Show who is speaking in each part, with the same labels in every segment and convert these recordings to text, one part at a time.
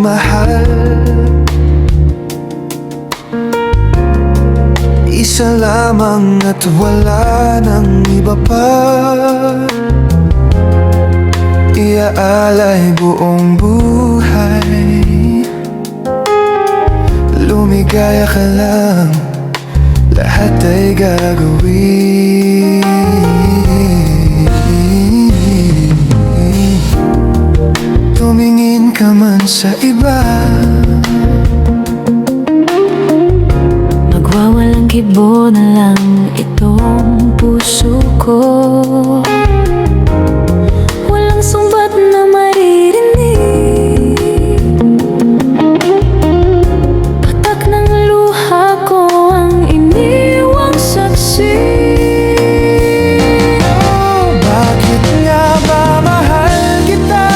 Speaker 1: mahal. Isa lamang at wala nang iba pa. Iaalay buong buhay, lumigaya ka lang, lahat ay gagawin. Tumingin ka man sa iba,
Speaker 2: magwawalang kibo na lang itong puso ko. Walang sumbat na maririnig, patak ng luha ko ang iniwang saksi.
Speaker 1: bakit nga ba mahal kita?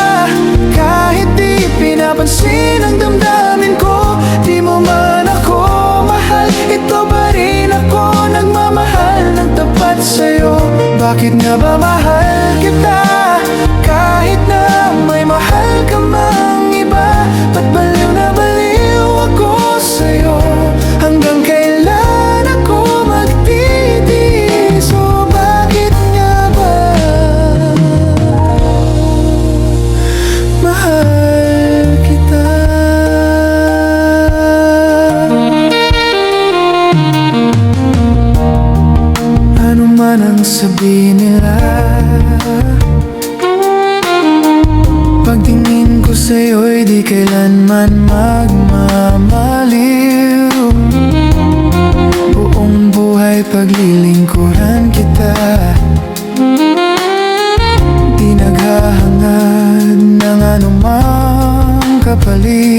Speaker 1: Kahit di pinapansin ang damdamin ko, di mo man ako mahal, ito pa rin ako nagmamahal ng tapat sa'yo. Bakit nga ba mahal kita? Kahit na may mahal ka mang iba, ba't baliw na baliw ako sa'yo? Hanggang kailan ako magtitiis? O bakit nga ba mahal kita? Ano man ang sabihin nila, pagtingin ko sa'yo'y di kailanman magmamaliw. Buong buhay paglilingkuran kita, di naghahangad ng anumang kapalit.